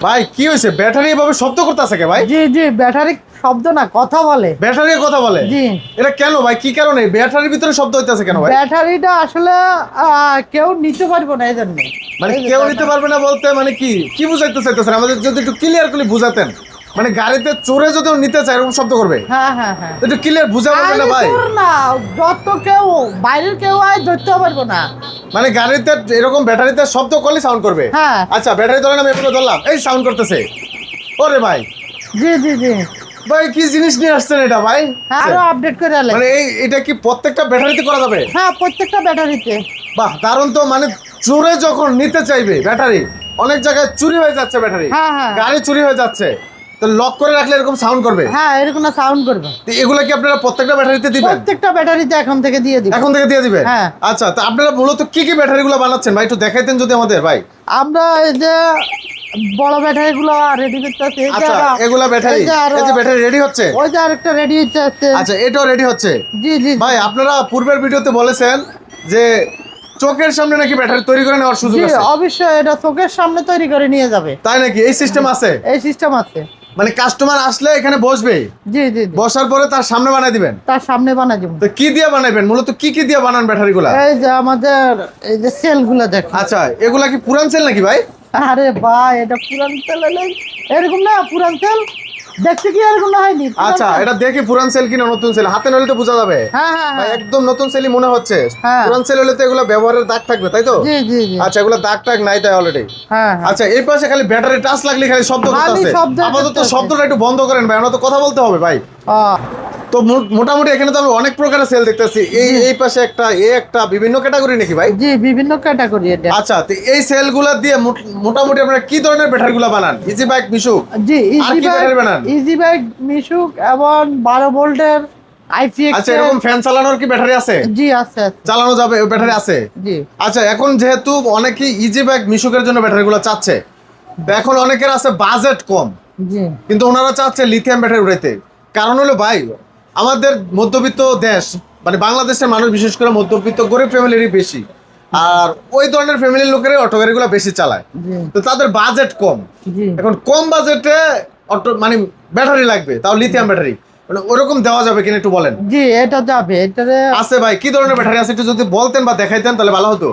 ভাই কি হয়েছে? ব্যাটারি এভাবে শব্দ করতেছে কে ভাই? জি জি, ব্যাটারি শব্দ না, কথা বলে। ব্যাটারি কথা বলে? জি। এটা কেন ভাই, কি কারণে ব্যাটারির ভিতরে শব্দ হইতাছে কেন ভাই? ব্যাটারিটা আসলে কেউ নিতে পারবো না এই জন্য। মানে কেউ নিতে পারবে না বলতে মানে কি কি বুঝাইতে চাইতেছেন? আমাদের যদি একটু ক্লিয়ার করে বুঝাতেন। মানে গাড়িতে চড়ে যদি নিতে চায় এরকম শব্দ করবে? হ্যাঁ হ্যাঁ হ্যাঁ। একটু ক্লিয়ার বুঝাবেন না ভাই? না, যত কেউ বাইরের কেউ আয় ধরতে পারবো না। মানে গাড়িতে এরকম ব্যাটারিতে শব্দ করলে সাউন্ড করবে? হ্যাঁ। আচ্ছা ব্যাটারি ধরেন আমি এগুলো ধরলাম, এই সাউন্ড করতেছে। ওরে ভাই, জি জি জি। ভাই কি জিনিস নিয়ে আসছেন এটা ভাই? হ্যাঁ, আরো আপডেট করে আলে। মানে এটা কি প্রত্যেকটা ব্যাটারিতে করা যাবে? হ্যাঁ, প্রত্যেকটা ব্যাটারিতে। বাহ দারুণ তো। মানে চোরে যখন নিতে চাইবে ব্যাটারি, অনেক জায়গায় চুরি হয়ে যাচ্ছে ব্যাটারি, হ্যাঁ, হ্যাঁ। গাড়ি চুরি হয়ে যাচ্ছে, তো লক করে রাখলে এরকম সাউন্ড করবে? হ্যাঁ, এরকম সাউন্ড করবে। তো এগুলো কি আপনারা প্রত্যেকটা ব্যাটারিতে দিবেন? প্রত্যেকটা ব্যাটারিতে এখন থেকে দিয়ে দিব। এখন থেকে দিয়ে দিবেন? হ্যাঁ। আচ্ছা, তো আপনারা মূলত কি কি ব্যাটারিগুলো বানাচ্ছেন ভাই, একটু দেখাইতেন যদি আমাদের ভাই। আমরা এই যে বড় ব্যাটারি গুলো রেডি করতেছি। আচ্ছা এগুলা ব্যাটারি, এই যে ব্যাটারি রেডি হচ্ছে, ওই যে আরেকটা রেডি হচ্ছে। আচ্ছা এটাও রেডি হচ্ছে? জি জি ভাই আপনারা পূর্বের ভিডিওতে বলেছেন যে চোখের সামনে নাকি ব্যাটারি তৈরি করে নেওয়ার সুযোগ জি, আছে? অবশ্যই এটা চোখের সামনে তৈরি করে নিয়ে যাবে। তাই নাকি? এই সিস্টেম আছে? এই সিস্টেম আছে। মানে কাস্টমার আসলে এখানে বসবে, জি জি জি। বসার পরে তার সামনে বানাই দিবেন? তার সামনে বানাই দিব। তো কি দিয়ে বানাইবেন মূলত, কি কি দিয়ে বানান ব্যাটারিগুলা? এই যে আমাদের এই যে সেল গুলো দেখো। আচ্ছা এগুলা কি পুরান সেল নাকি ভাই? আরে ভাই, এটা পুরান তেল এরকম না, পুরান তেল দেখতে কি এরকম না হয়নি? পুরান আচ্ছা তেল। এটা দেখি পুরান সেল কিনা নতুন সেল, হাতে নইলে তো বোঝা যাবে। হ্যাঁ হ্যাঁ ভাই হ্যাঁ। একদম নতুন সেলই মনে হচ্ছে। হ্যাঁ। পুরান সেল হলে তো এগুলো ব্যবহারের দাগ থাকবে তাই তো? জি জি জি। আচ্ছা এগুলো দাগ টাগ নাই তাই অলরেডি? হ্যাঁ হ্যাঁ। আচ্ছা এই পাশে খালি ব্যাটারি টাচ লাগলে খালি শব্দ খালি করতেছে। শব্দ আপাতত করতেছে। শব্দটা একটু বন্ধ করেন ভাই, আমরা তো কথা বলতে হবে ভাই। তো মোটামুটি এখানে তো আমরা অনেক প্রকারের সেল দেখতেছি। এই পাশে একটা, একটা বিভিন্ন ক্যাটাগরি নাকি ভাই? জি, বিভিন্ন ক্যাটাগরি এটা। আচ্ছা তো এই সেলগুলো দিয়ে মোটামুটি আপনারা কি ধরনের ব্যাটারিগুলো বানান? ইজি বাইক, মিশুক, জি, আর কি ব্যাটারি বানান? ইজি বাইক, মিশুক এবং 12 ভোল্টের আইপিএক্স। আচ্ছা এরকম ফ্যান চালানোর কি ব্যাটারি আছে? জি আছে আছে। চালানো যাবে ওই ব্যাটারি আছে? জি। আচ্ছা এখন যেহেতু অনেকেই ইজি বাইক মিশুকের জন্য ব্যাটারিগুলো চাচ্ছে, তো এখন অনেকের আছে বাজেট কম, জি কিন্তু ওনারা চাচ্ছে লিথিয়াম ব্যাটারি উঠাইতে। কারণ হলো ভাই আমাদের মধ্যবিত্ত দেশ, মানে বাংলাদেশের মানুষ বিশেষ করে মধ্যবিত্ত গরিব ফ্যামিলিরই বেশি, আর ওই ধরনের ফ্যামিলির লোকেরাই অটো গাড়িগুলো বেশি চালায়। জি তো তাদের বাজেট কম। জি। এখন কম বাজেটে অটো মানে ব্যাটারি লাগবে, তাও লিথিয়াম ব্যাটারি, মানে ওরকম দেওয়া যাবে কিনা একটু বলেন। জি, এটা যাবে। এটারে আছে ভাই, কি ধরনের ব্যাটারি আছে একটু যদি বলতেন বা দেখাইতেন তাহলে ভালো হতো।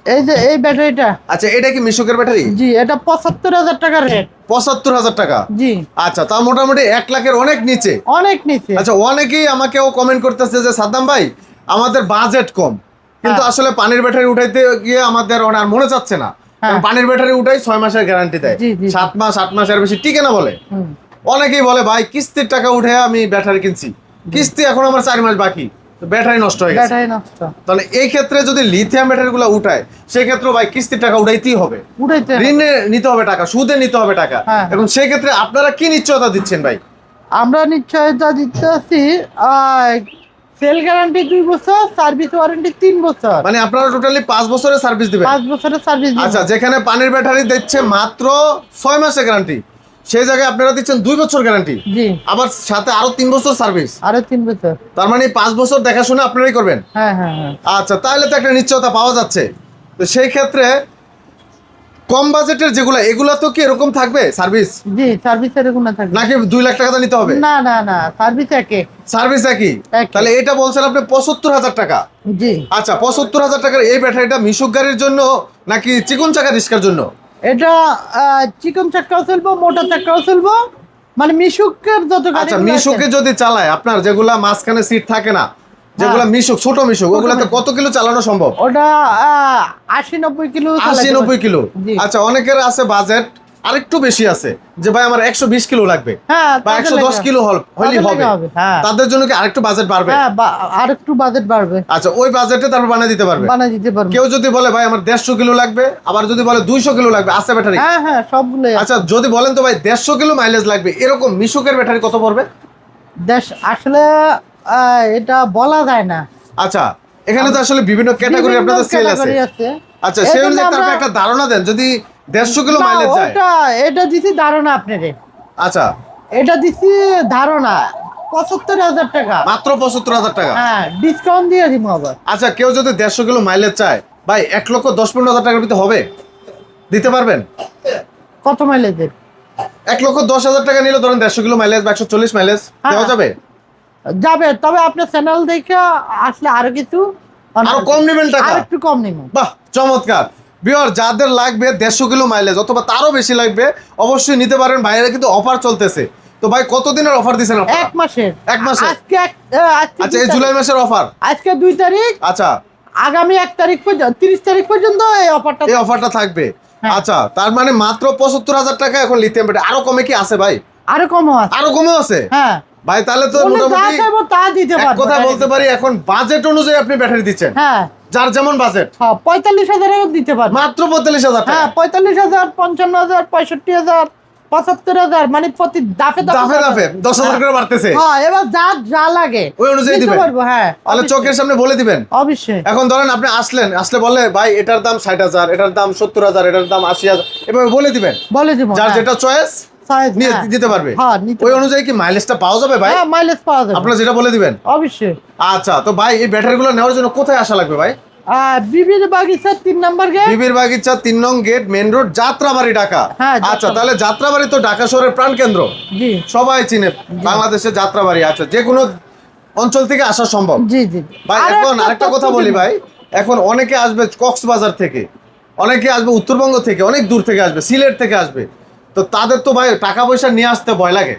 এই যে এই ব্যাটারিটা। আচ্ছা এটা কি মিশুকের ব্যাটারি? জি, এটা 75,000 টাকা রেট। 75,000 টাকা? জি। আচ্ছা তা মোটামুটি 1 লাখের অনেক নিচে। অনেক নিচে। আচ্ছা অনেকেই আমাকেও কমেন্ট করতেছে যে সাদ্দাম ভাই আমাদের বাজেট কম, কিন্তু হ্যাঁ। আসলে পানির ব্যাটারি উঠাইতে গিয়ে আমাদের আর মনে চাচ্ছে না। কারণ হ্যাঁ। পানির ব্যাটারি উঠাই 6 মাসের গ্যারান্টি দেয়, জি, জি, জি। 7 মাস 8 মাস এর বেশি টিকে না বলে। হুম। অনেকেই বলে ভাই কিস্তির টাকা উঠে আমি ব্যাটারি কিনছি, কিস্তি এখন আমার 4 মাস বাকি, তো ব্যাটারি নষ্ট হয়ে গেছে। ব্যাটারি নষ্ট। তাহলে এই ক্ষেত্রে যদি লিথিয়াম ব্যাটারিগুলো উঠায় সেই ক্ষেত্রে ভাই কিস্তির টাকা উঠাইতেই হবে, উঠাইতে হবে। ঋণে নিতে হবে টাকা, সুদে নিতে হবে টাকা। হ্যাঁ। এখন সেই ক্ষেত্রে আপনারা কি নিশ্চয়তা দিচ্ছেন ভাই? আমরা নিশ্চয়তা দিতেছি সেল গ্যারান্টি 2 বছর, সার্ভিস ওয়ারেন্টি 3 বছর। মানে আপনারা টোটালি 5 বছরের সার্ভিস দিবেন? 5 বছরের সার্ভিস। আচ্ছা যেখানে পানির ব্যাটারি দিচ্ছে মাত্র 6 মাসের গ্যারান্টি, সেই জায়গায় আপনারা দিচ্ছেন 2 বছর গ্যারান্টি, জি। আবার সাথে আরো 3 বছর সার্ভিস। আরো 3 বছর। তার মানে 5 বছর দেখাশোনা আপনারাই করবেন? হ্যাঁ হ্যাঁ হ্যাঁ। আচ্ছা তাহলে তো একটা নিশ্চয়তা পাওয়া যাচ্ছে। তো সেই ক্ষেত্রে কম বাজেটের যেগুলো, এগুলো তো কি এরকম থাকবে সার্ভিস, জি, সার্ভিস এরকম না থাকবে। নাকি 2 লাখ টাকা নিতে হবে? না না না, সার্ভিস একে। সার্ভিস একই? একই। তাহলে এটা বলছেন আপনি 75,000 টাকা। জি। আচ্ছা 75,000 টাকার এই ব্যাটারিটা মিশুক গাড়ির জন্য নাকি চিকন চাকা রিস্কার জন্য? এটা চিকন চাক্কাও চলবো, মোটা চাক্কাও চলবো, মানে মিশুকের যত গাড়ি। আচ্ছা মিশুকে যদি চালায়, আপনার যেগুলা মাঝখানে সিট থাকে না, যেগুলা মিশুক ছোট মিশুক, ওগুলাতে কত কিলো চালানো সম্ভব? ওটা 80-90 কিলো। 80-90 কিলো? জি। আচ্ছা অনেকের আছে বাজেট আরেকটু বেশি আছে, যে ভাই আমার 120 কিলো লাগবে হ্যাঁ, বা 110 কিলো হলেই হবে, হ্যাঁ। তাদের জন্য কি আরেকটু বাজেট বাড়বে? হ্যাঁ, আর একটু বাজেট বাড়বে। আচ্ছা ওই বাজেটে তারপর বানিয়ে দিতে পারবে? বানিয়ে দিতে পারবে। কেউ যদি বলে ভাই আমার 150 কিলো লাগবে, আবার যদি বলে 200 কিলো লাগবে, আছে ব্যাটারি? হ্যাঁ হ্যাঁ, সবগুলোই। আচ্ছা যদি বলেন তো ভাই 150 কিলো মাইলেজ লাগবে, এরকম মিশুকের ব্যাটারি কত পড়বে? আসলে এটা বলা যায় না। আচ্ছা এখানে তো আসলে বিভিন্ন ক্যাটাগরি আপনাদের সেল আছে। আচ্ছা সেই অনুযায়ী তারপর একটা ধারণা দেন, যদি 150 কিলো মাইলেজ যায়। এটা দিছি ধারণা আপনারে। আচ্ছা এটা দিছি ধারণা 75,000 টাকা। মাত্র 75,000 টাকা? হ্যাঁ, ডিসকাউন্ট দিয়ে দিব আবার। আচ্ছা কেউ যদি 150 কিলো মাইলেজ চায় ভাই 1,10,15,000 টাকার ভিতরে হবে, দিতে পারবেন? কত মাইলেজের? 1,10,000 টাকা নিলে ধরেন 150 কিলো মাইলেজ বা 140 মাইলেজ দেওয়া যাবে। যাবে, তবে আপনার চ্যানেল দেখে আসলে আরো কিছু আরো কম নেবেন টাকা, আর একটু কম নেবেন। বাহ চমৎকার। বিয়ার যাদের লাগবে 150 কিলো মাইলেজ অথবা তারও বেশি লাগবে অবশ্যই নিতে পারেন, বাইরে কিন্তু অফার চলতেছে। তো ভাই কতদিনের অফার দিচ্ছেন আপনারা? 1 মাসের। 1 মাসের। আজকে আচ্ছা এই জুলাই মাসের অফার, আজকে 2 তারিখ, আচ্ছা আগামী 1 তারিখ পর্যন্ত 30 তারিখ পর্যন্ত এই অফারটা থাকবে। হ্যাঁ। আচ্ছা তার মানে মাত্র 75,000 টাকা এখন লিথিয়াম ব্যাটারি। আরো কমে কি আছে ভাই? আরো কমও আছে। আরো কমেও আছে হ্যাঁ ভাই, তাহলে তো উনি যা মোটামুটি চাইবো তা দিতে এক পারবো। কথা বলতে পারি এখন বাজেট অনুযায়ী আপনি ব্যাটারি দিচ্ছেন, হ্যাঁ যার যেমন বাজেট। হ্যাঁ 45,000 দিতে পারবো। মাত্র 45,000 টাকা। হ্যাঁ 45,000, 55,000, 65,000, 75,000, মানে প্রতি দাফে দাফে দাফে 10,000 করে বাড়তেছে। হ্যাঁ এবার যা লাগে ওই অনুযায়ী দিতে দিবেন। পারবো। হ্যাঁ তাহলে চোখের সামনে বলে দিবেন। অবশ্যই এখন ধরেন আপনি আসলে বলে ভাই এটার দাম 60,000, এটার দাম 70,000, এটার দাম 80,000, এভাবে বলে দিবেন। বলে দিব। যার যেটা চয়েস size, নিয়ে হ্যাঁ। দিতে পারবে। হ্যাঁ, নিতে ওই পারবে। অনুযায়ী কি মাইলেজটা পাওয়া যাবে ভাই? হ্যাঁ মাইলেজ পাওয়া যাবে। আপনারা যেটা বলে দিবেন। অবশ্যই। আচ্ছা তো ভাই এই ব্যাটারিগুলো নেওয়ার জন্য কোথায় আসা লাগবে ভাই? বিবির বাগিচা 3 নম্বর গেট। বিবির বাগিচা 3 নং gate, main road, Jatrabari, Dhaka. হ্যাঁ, আচ্ছা যাত্রাবাড়ি। তাহলে যাত্রাবাড়ি তো ঢাকা শহরের প্রাণকেন্দ্র, জি সবাই চিনে বাংলাদেশের যাত্রাবাড়ি। আচ্ছা যে কোনো অঞ্চল থেকে আসা সম্ভব। জি জি। ভাই আর এখন একটা আরেকটা তথ্য কথা বলি দিব। ভাই, এখন অনেকে আসবে কক্সবাজার থেকে, অনেকে আসবে উত্তরবঙ্গ থেকে, অনেক দূর থেকে আসবে, সিলেট থেকে আসবে। তো তাদের তো ভাই টাকা পয়সা নিয়ে আসতে ভয় লাগে,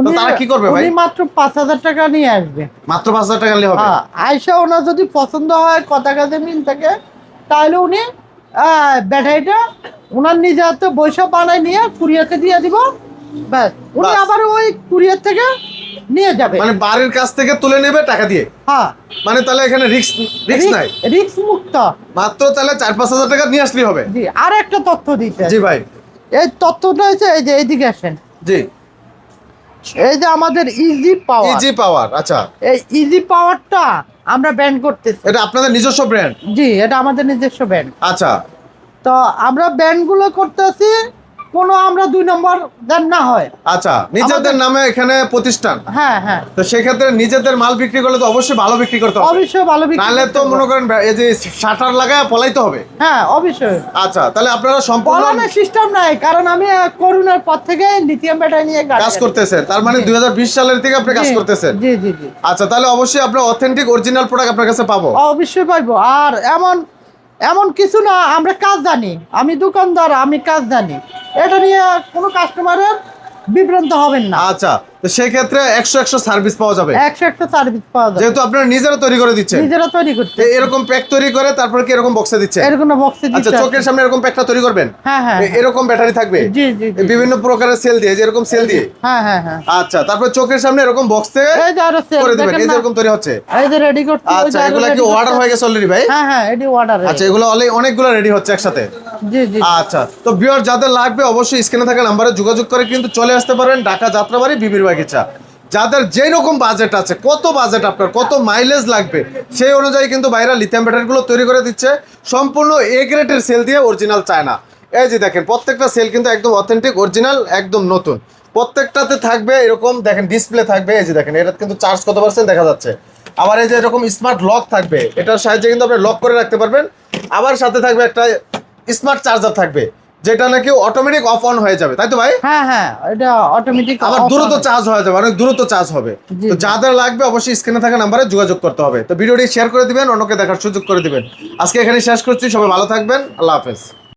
তো তারা কি করবে ভাই? উনি মাত্র 5,000 টাকা নিয়ে আসবে। মাত্র 5,000 টাকা নিলে হবে? হ্যাঁ আয়সা ওনার যদি পছন্দ হয়, কথা কাজে মিল থাকে, তাহলে উনি ব্যাটারিটা ওনার নিজে হাতে বৈশা বানায় নিয়ে কুরিয়ারকে দিয়ে দিব। ব্যাস উনি বাস। আবার ওই কুরিয়ার থেকে নিয়ে যাবে। মানে বাড়ির কাছ থেকে তুলে নেবে টাকা দিয়ে, হ্যাঁ মানে তাহলে এখানে রিস্ক নাই। রিস্ক মুক্ত। মাত্র তাহলে 4-5 হাজার টাকা নিয়ে আসলেই হবে। জি আর একটা তথ্য দিতে, জি ভাই। এই তথ্যটা হচ্ছে এই যে এইদিকে আসেন, জি এই যে আমাদের ইজি পাওয়ার। ইজি পাওয়ার। আচ্ছা এই ইজি পাওয়ারটা আমরা ব্যান্ড করতেছি। এটা আপনাদের নিজস্ব ব্র্যান্ড? জি এটা আমাদের নিজস্ব ব্যান্ড। আচ্ছা তো আমরা ব্যান্ডগুলো করতেছি কোনো আমরা 2 নম্বর দেন না হয়। আচ্ছা নিজেদের নামে এখানে প্রতিষ্ঠান, হ্যাঁ হ্যাঁ তো সেক্ষেত্রে নিজেদের মাল বিক্রি করলে তো অবশ্যই ভালো বিক্রি করতে হবে। অবশ্যই ভালো বিক্রি নাহলে তো করতে মনে হবে। করেন এই যে শাটার লাগায় পলাইতে হবে। হ্যাঁ অবশ্যই। আচ্ছা তাহলে আপনারা সম্পূর্ণ বলানোর সিস্টেম নাই, কারণ আমি করোনার পর থেকে লিথিয়াম ব্যাটারি নিয়ে কাজ করতেছেন, তার মানে জি। 2020 সালের থেকে আপনি কাজ করতেছেন। জি জি জি আচ্ছা তাহলে অবশ্যই আপনার অথেন্টিক অরিজিনাল প্রোডাক্ট আপনার কাছে পাবো। অবশ্যই পাইবো। আর এমন কিছু না, আমরা কাজ জানি, আমি দোকানদার, আমি কাজ জানি, এটা নিয়ে কোনো কাস্টমারের বিভ্রান্ত হবেন না। আচ্ছা তো সেই ক্ষেত্রে 100 সার্ভিস পাওয়া যাবে, 100 সার্ভিস পাওয়া যাবে। যেহেতু আপনারা নিজেরা তৈরি করে দিচ্ছেন। নিজেরা তৈরি করতে এরকম প্যাক তৈরি করে তারপর কি এরকম বক্সে দিচ্ছেন? এরকম বক্সে আচ্ছা দিতে। চোখের সামনে এরকম প্যাকটা তৈরি করবেন? হ্যাঁ হ্যাঁ এরকম ব্যাটারি থাকবে জি জি জি। বিভিন্ন প্রকারের সেল দিয়ে, যেরকম সেল দিয়ে। হ্যাঁ হ্যাঁ হ্যাঁ আচ্ছা তারপর চোখের সামনে এরকম বক্সে এই যে আরো সেল করে দিবেন, দেখেন এই না, যেরকম তৈরি হচ্ছে। এই যে রেডি করতে। আচ্ছা এগুলা কি অর্ডার হয়ে গেছে অলরেডি ভাই? হ্যাঁ হ্যাঁ এডি অর্ডার। আচ্ছা এগুলো অনেকগুলো রেডি হচ্ছে একসাথে। জি জি আচ্ছা তো ভিউয়ার যাদের লাগবে অবশ্যই স্ক্রিনে থাকা নাম্বারে যোগাযোগ করে কিন্তু চলে আসতে পারেন ঢাকা যাত্রাবাড়ি বিবির বাগিচা। যাদের যেই রকম বাজেট আছে, কত বাজেট আপনার, কত মাইলেজ লাগবে, সেই অনুযায়ী কিন্তু বাইরে লিথিয়াম ব্যাটারিগুলো তৈরি করে দিচ্ছে সম্পূর্ণ এ গ্রেডের সেল দিয়ে, অরিজিনাল চায়না। এই যে দেখেন প্রত্যেকটা সেল কিন্তু একদম অথেন্টিক অরিজিনাল একদম নতুন। প্রত্যেকটাতে থাকবে এরকম দেখেন ডিসপ্লে থাকবে, এই যে দেখেন এটা কিন্তু চার্জ কত পার্সেন্ট দেখা যাচ্ছে। আবার এই যে এরকম স্মার্ট লক থাকবে, এটার সাহায্যে কিন্তু আপনি লক করে রাখতে পারবেন। আবার সাথে থাকবে একটা স্মার্ট চার্জার থাকবে, যেটা নাকি অটোমেটিক অফ অন হয়ে যাবে, তাই তো ভাই? হ্যাঁ হ্যাঁ এটা অটোমেটিক আবার দ্রুত চার্জ হয়ে যাবে, অনেক দ্রুত চার্জ হবে। জি, তো জি। যাদের লাগবে অবশ্যই স্ক্রিনে থাকা নাম্বারে যোগাযোগ করতে হবে। তো ভিডিওটি শেয়ার করে দিবেন, অন্যকে দেখার সুযোগ করে দিবেন। আজকে এখানে শেষ করছি, সবাই ভালো থাকবেন, আল্লাহ হাফেজ।